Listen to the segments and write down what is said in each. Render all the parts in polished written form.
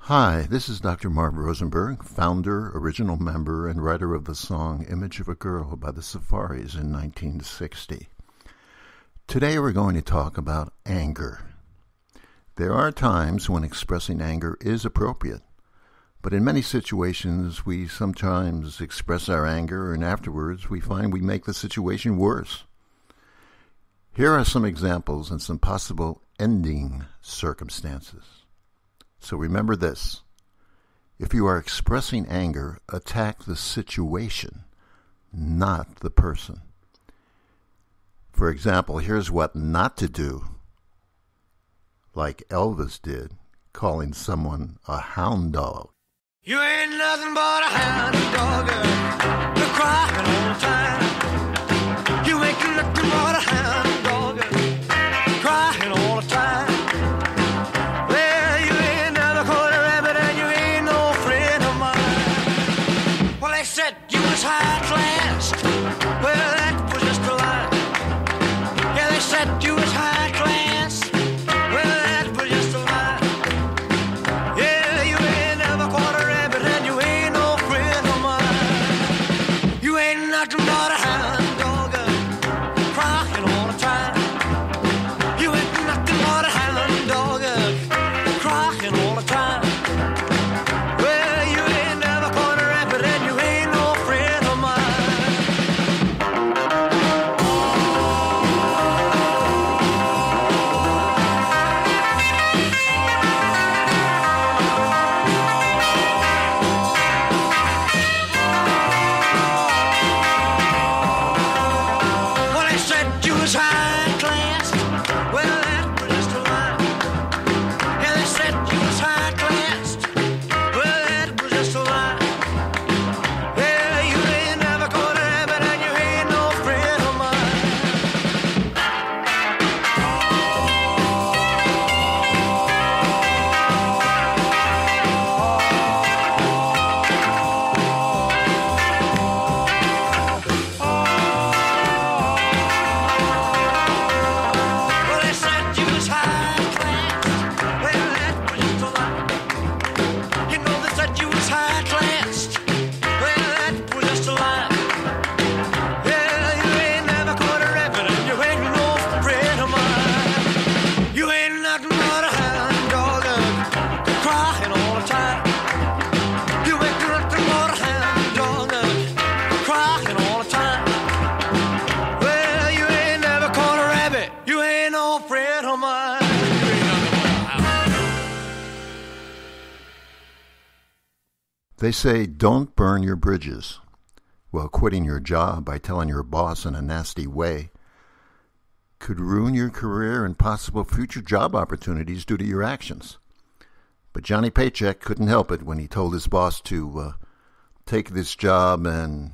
Hi, this is Dr. Marv Rosenberg, founder, original member, and writer of the song Image of a Girl by the Safaris in 1960. Today we're going to talk about anger. There are times when expressing anger is appropriate, but in many situations we sometimes express our anger and afterwards we find we make the situation worse. Here are some examples and some possible ending circumstances. So remember this: if you are expressing anger, attack the situation, not the person. For example, here's what not to do, like Elvis did, calling someone a hound dog. You ain't nothing but a hound dog, you're crying all the time. You ain't nothing but a hound dog, crying all the time. Well, you ain't never caught a rabbit and you ain't no friend of mine. Well, they said you was high class. Well, that was just a lie. Yeah, they said you was high class. Well, that was just a lie. Yeah, you ain't never caught a rabbit and you ain't no friend of mine. You ain't nothing but a hound dog, crying all the time. You ain't nothing but a hound dog, crying all the time. Well, you ain't never caught a rabbit and you ain't no friend of mine. Well, they said you was high class. Well, that was just a lie. Yeah, they said you was high class. Well, that was just a lie. Yeah, you ain't never caught a rabbit and you ain't no friend of mine. Well, they said you was high class. Well, that was just a lie. You know they said you was high class. Well, that was just a lie. Yeah, you ain't never caught a rabbit and you ain't no friend of mine. You ain't nothing but a hound dog, crying all the time. You ain't nothing but a hound dog, crying all the time. Well, you ain't never caught a rabbit. You ain't no friend of mine. You ain't nothing but a hound. They say don't burn your bridges. Well, quitting your job by telling your boss in a nasty way could ruin your career and possible future job opportunities due to your actions. But Johnny Paycheck couldn't help it when he told his boss to take this job and,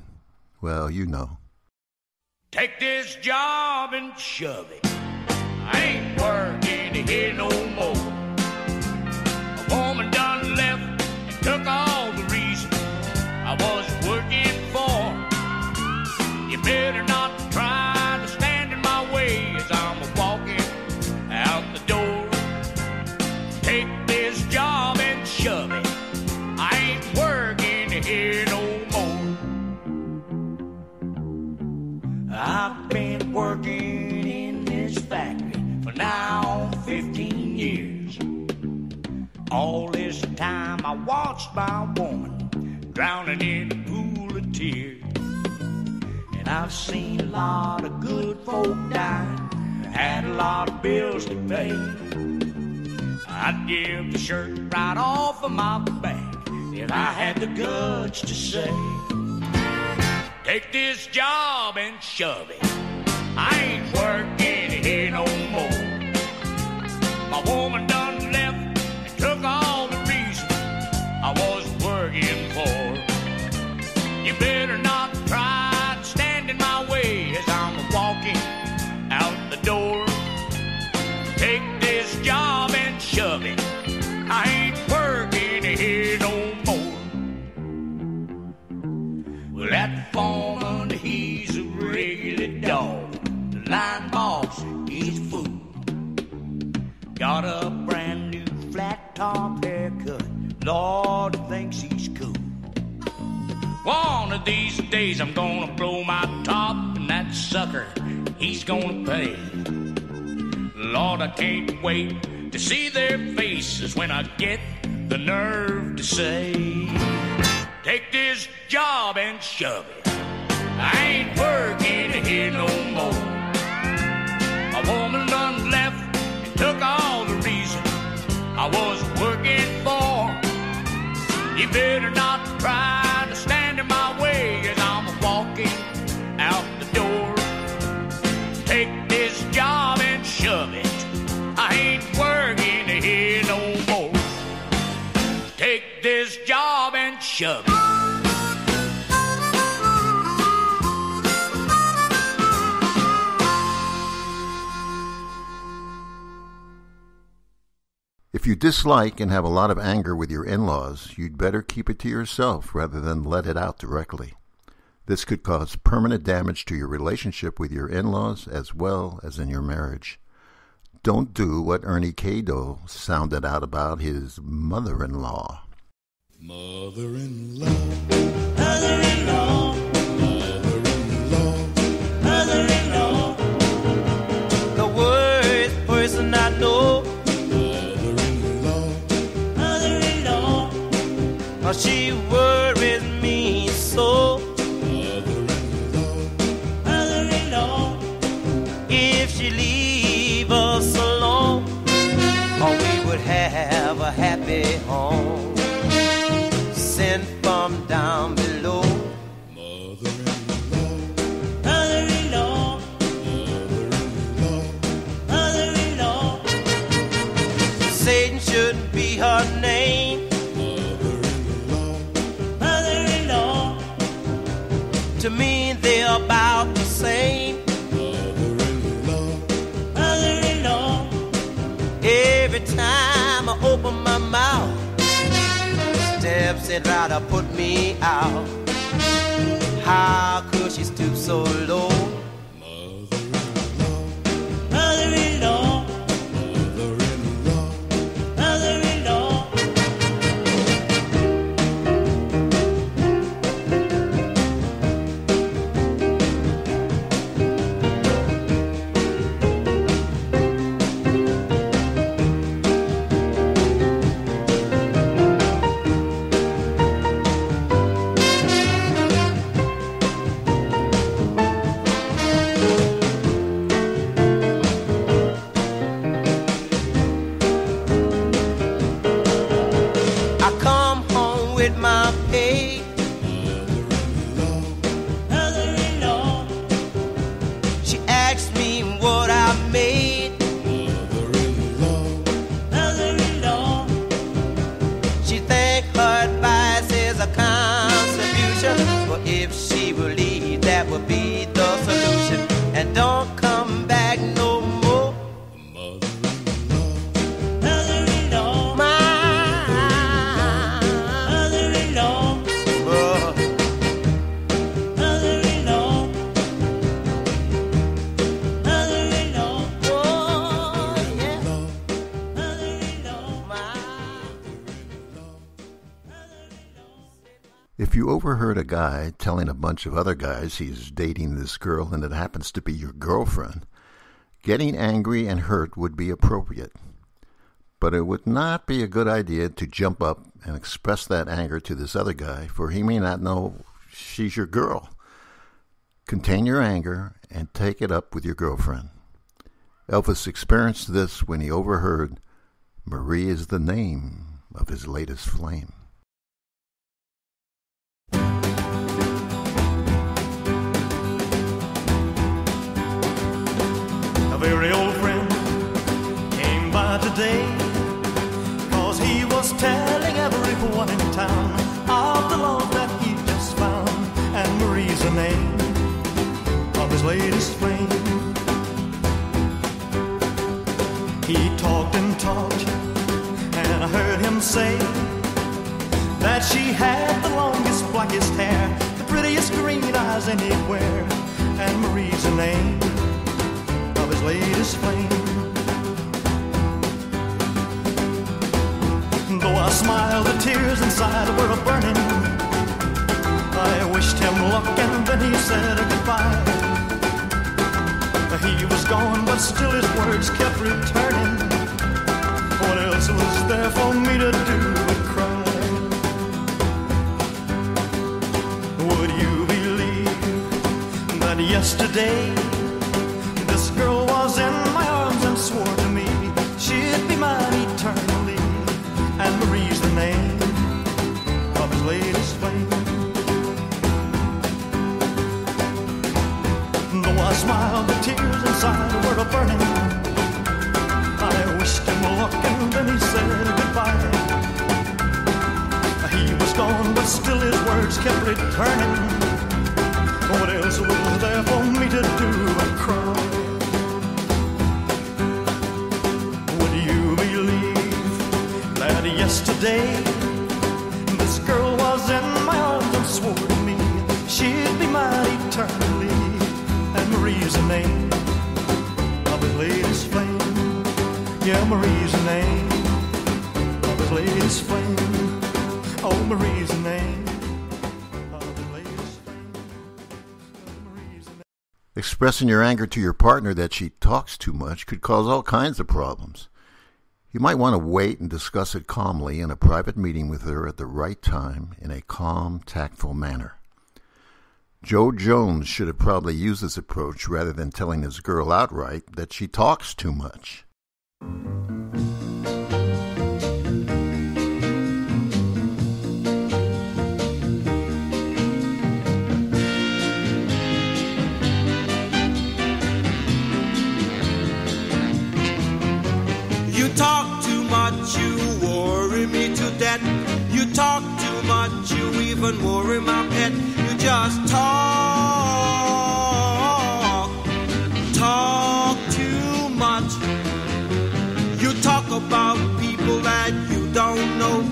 well, you know. Take this job and shove it. I ain't working here no more. A woman done left and took all the reason I was working for. You better not try to stand in my way as I'm walking out the door. Take this job and shove it. I ain't working here no more. I've been working in this factory for now 15 years. All this time I watched my woman drowning in a pool of tears. And I've seen a lot of good folk die, had a lot of bills to pay. I'd give the shirt right off of my back if I had the guts to say, take this job and shove it. I ain't working here no more. My woman done left and took all the reason I was working for. You better not try to stand in my way as I'm walking out the door. Take this job and shove it. I ain't working here no more. Well, that foreman, he's a regular dog. The line boss, he's a fool. Got a Lord thinks he's cool. One of these days I'm gonna blow my top, and that sucker, he's gonna pay. Lord, I can't wait to see their faces when I get the nerve to say, take this job and shove it. I ain't working here no more. A woman done left and took all the reason I was working for. You better not try to stand in my way as I'm walking out the door. Take this job and shove it. I ain't working here no more. Take this job and shove it. If you dislike and have a lot of anger with your in-laws, you'd better keep it to yourself rather than let it out directly. This could cause permanent damage to your relationship with your in-laws as well as in your marriage. Don't do what Ernie Cado sounded out about his mother-in-law. Mother-in-law, mother-in-law, mother-in-law, mother-in-law, The worst person I know. She worries me so. Mother-in-law, if she leave us alone, oh, we would have a happy home sent from down below. mother-in-law, Mother-in-law, mother-in-law, mother-in-law, Satan shouldn't be her name. To me, they're about the same. mother-in-law, Mother-in-law, every time I open my mouth, steps and try to put me out. How could she stoop so low? mother-in-law, Mother-in-law, mother-in-law, mother-in-law, I come home with my pay. Mother-in-law, she asks me what I made. Mother-in-law, she think her advice is a contribution, but if she will leave, that would be the solution. And don't come back no more. Mother-in-law, my mother-in-law, oh. Mother-in-law, mother-in-law, oh yeah. Mother-in-law, my If you overheard a guy telling a bunch of other guys he's dating this girl and it happens to be your girlfriend, getting angry and hurt would be appropriate. But it would not be a good idea to jump up and express that anger to this other guy, for he may not know she's your girl. Contain your anger and take it up with your girlfriend. Elvis experienced this when he overheard Marie is the name of his latest flame. A very old friend came by today, 'cause he was telling everyone in town of the love that he just found. And Marie's the name of his latest flame. He talked and talked, and I heard him say that she had the longest, blackest hair, the prettiest green eyes anywhere. And Marie's the name of his latest flame. Though I smiled, the tears inside were a-burning. I wished him luck and then he said goodbye. He was gone, but still his words kept returning. What else was there for me to do but cry? Would you believe that yesterday this girl was in my arms and swore to me she'd be mine eternally? And Marie's the name of his latest flame. Though I smiled, the tears inside were a-burning. I wished him luck and then he said goodbye. He was gone, but still his words kept returning. What else was there for me to do but cry? Would you believe that yesterday this girl was in my arms and swore to me she'd be mine eternally? And Marie's the name of his latest flame. Yeah, Marie's the name of his latest flame. Oh, Marie's the name of his latest flame. Marie's the name. Expressing your anger to your partner that she talks too much could cause all kinds of problems. You might want to wait and discuss it calmly in a private meeting with her at the right time in a calm, tactful manner. Joe Jones should have probably used this approach rather than telling his girl outright that she talks too much. You talk too much, you worry me to death. You talk too much, you even worry my pet. You just talk too much. You talk about people that you don't know.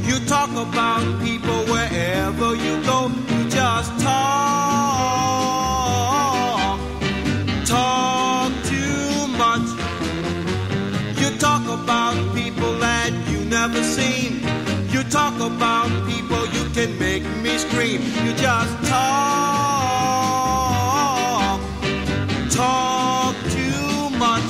You talk about people wherever you go. You just talk too much. You talk about people that you never seen. You talk about people, you can make me scream. You just talk too much.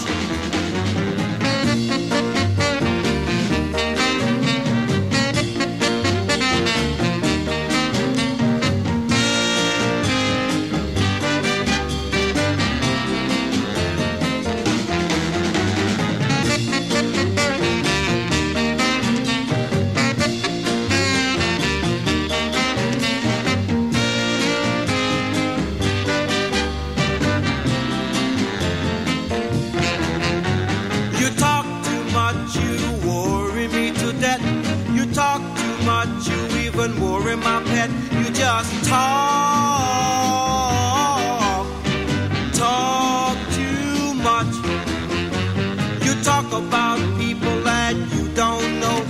And worry my pet, you just talk too much. You talk about people that you don't know.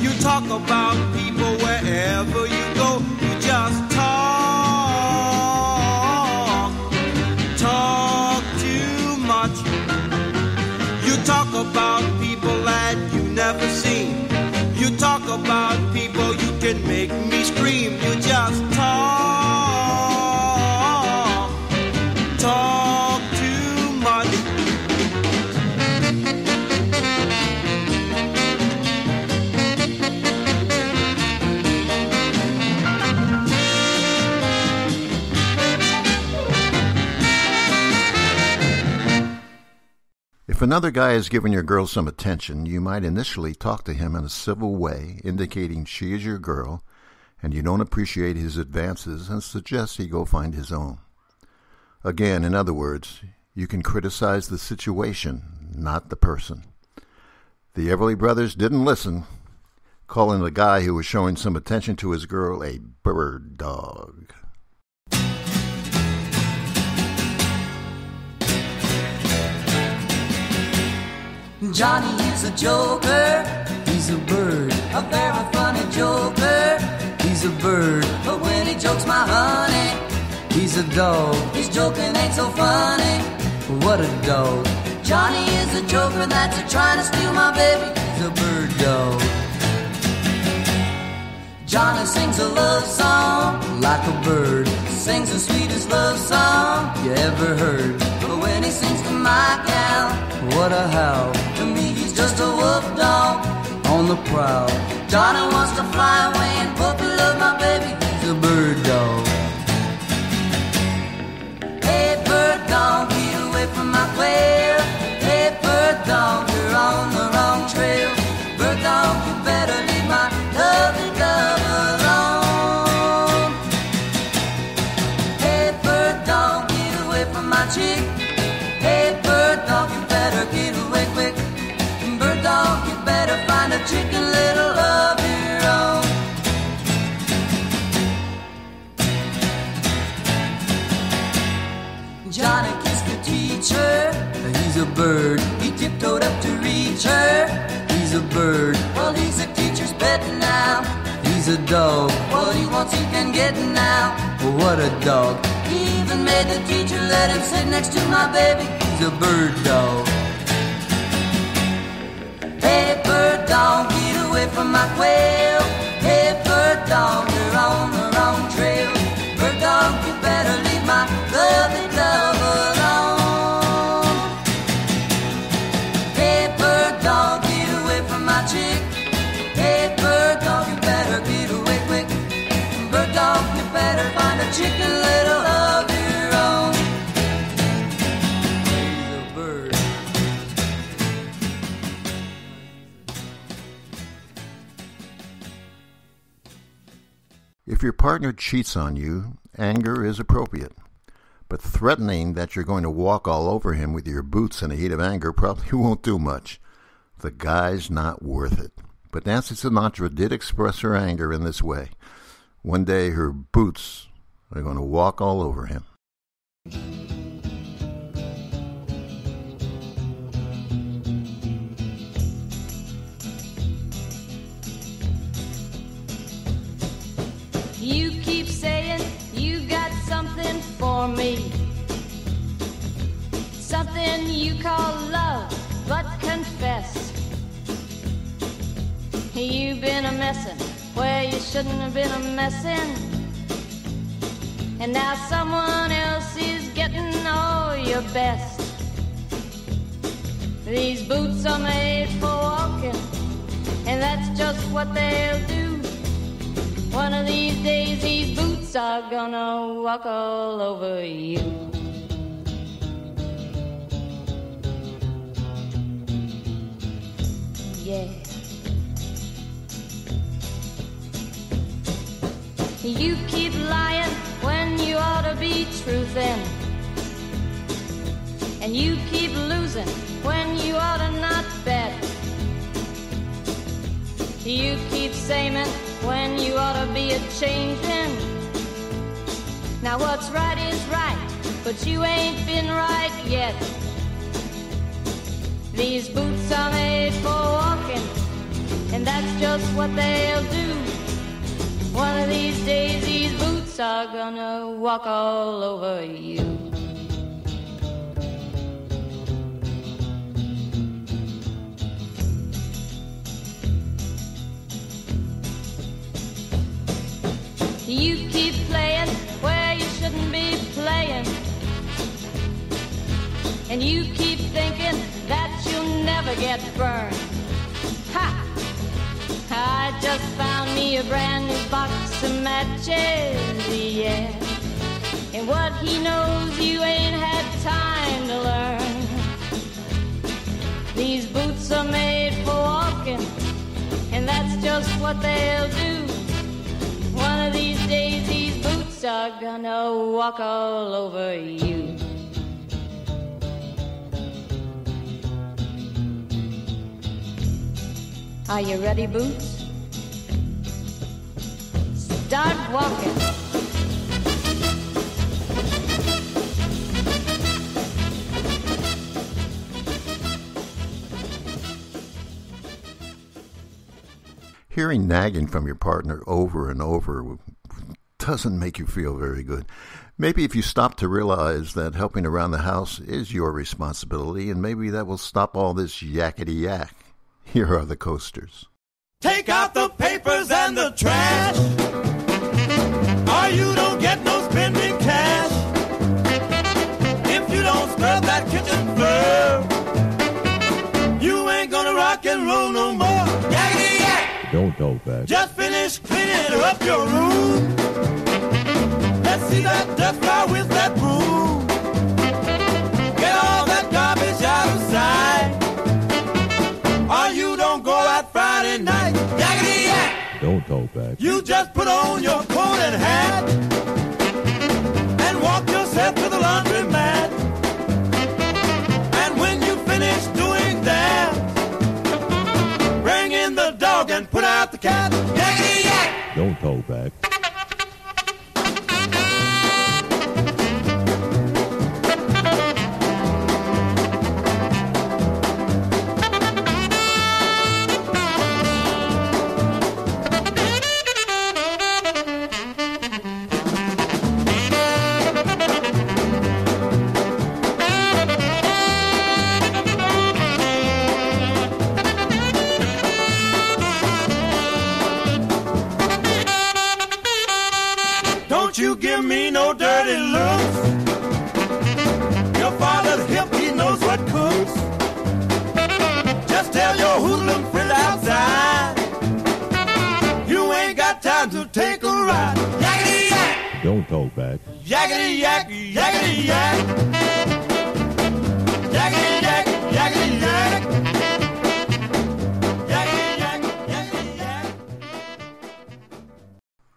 You talk about people wherever you go. You just talk too much. You talk about people that you never seen. You talk about people, you can make me scream. You just talk too much. If another guy has given your girl some attention, you might initially talk to him in a civil way, indicating she is your girl and you don't appreciate his advances and suggest he go find his own. Again, in other words, you can criticize the situation, not the person. The Everly Brothers didn't listen, calling the guy who was showing some attention to his girl a bird dog. Johnny is a joker, he's a bird, a very funny joker, he's a bird. But when he jokes my honey, he's a dog. His joking ain't so funny, what a dog. Johnny is a joker that's a trying to steal my baby, he's a bird dog. Johnny sings a love song like a bird, sings the sweetest love song you ever heard. But when he sings to my gal, what a howl. To me he's just a wolf dog on the prowl. Johnny wants to fly away and puppy love my baby, he's a bird dog. Hey bird dog, get away from my quail. Hey bird dog, you're on the wrong trail. Bird dog, you better leave my lovely dove alone. Hey bird dog, get away from my chick. Hey bird dog, you better get away quick. Bird dog, you better find a chicken little of your own. Johnny kissed the teacher, he's a bird. He tiptoed up to reach her, he's a bird. Well, he's a teacher's pet now, he's a dog. What he wants he can get now, well, what a dog. He even made the teacher let him sit next to my baby, he's a bird dog. Hey bird dog, get away from my quail. Hey bird dog, you're on the wrong trail. Bird dog, you better leave my lovely dove alone. Hey bird dog, get away from my chick. Hey bird dog, you better get away quick. Bird dog, you better find a chicken little of your own. He's a bird. If your partner cheats on you, anger is appropriate. But threatening that you're going to walk all over him with your boots in a heat of anger probably won't do much. The guy's not worth it. But Nancy Sinatra did express her anger in this way. One day her boots are going to walk all over him. You keep saying you got something for me, something you call love, but confess you've been a messin' where you shouldn't have been a messin', and now someone else is getting all your best. These boots are made for walking, and that's just what they'll do. One of these days these boots are gonna walk all over you. Yeah. You keep lying when you ought to be truthin', and you keep losing when you ought to not bet. You keep saying when you ought to be a-changin'. Now what's right is right, but you ain't been right yet. These boots are made for walking, and that's just what they'll do. One of these days these boots are gonna walk all over you. You keep playing where you shouldn't be playing, and you keep thinking that you'll never get burned. Ha! I just found me a brand new box of matches, yeah. And what he knows you ain't had time to learn. These boots are made for walking, and that's just what they'll do. One of these days these boots are gonna walk all over you. Are you ready, Boots? Start walking. Hearing nagging from your partner over and over doesn't make you feel very good. Maybe if you stop to realize that helping around the house is your responsibility, and maybe that will stop all this yakety-yak. Here are the Coasters. Take out the papers and the trash. back. Just finished cleaning up your room. Let's see that dust fly with that broom. Get all that garbage out of sight. Or you don't go out Friday night. Yakety yak! Don't talk back. You just put on your coat and hat and walk yourself to the laundromat. And when you finish doing that, bring in the dog and put out the cat. Yakety yak! Don't talk back. Don't you give me no dirty looks. Your father's hip, he knows what cooks. Just tell your hoodlum friend outside you ain't got time to take a ride. Yakety yak! Don't talk back. Yakety yak, yakety yak. Yakety yak, yakety yak. Yakety yak, yakety yak.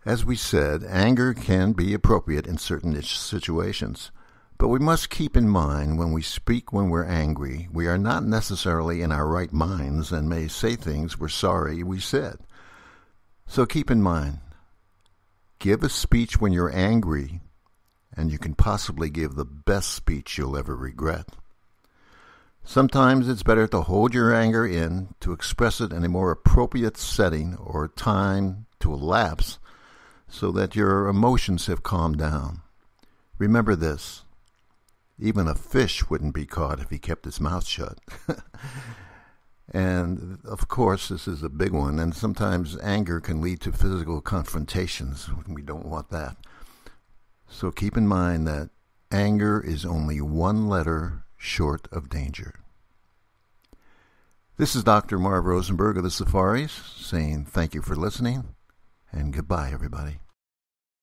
As we said, anger can be appropriate in certain situations, but we must keep in mind when we speak when we're angry, we are not necessarily in our right minds and may say things we're sorry we said. So keep in mind, give a speech when you're angry, and you can possibly give the best speech you'll ever regret. Sometimes it's better to hold your anger in, to express it in a more appropriate setting or time to elapse, so that your emotions have calmed down. Remember this, even a fish wouldn't be caught if he kept his mouth shut. And, of course, this is a big one, and sometimes anger can lead to physical confrontations. We don't want that. So keep in mind that anger is only one letter short of danger. This is Dr. Marv Rosenberg of the Safaris saying thank you for listening, and goodbye, everybody.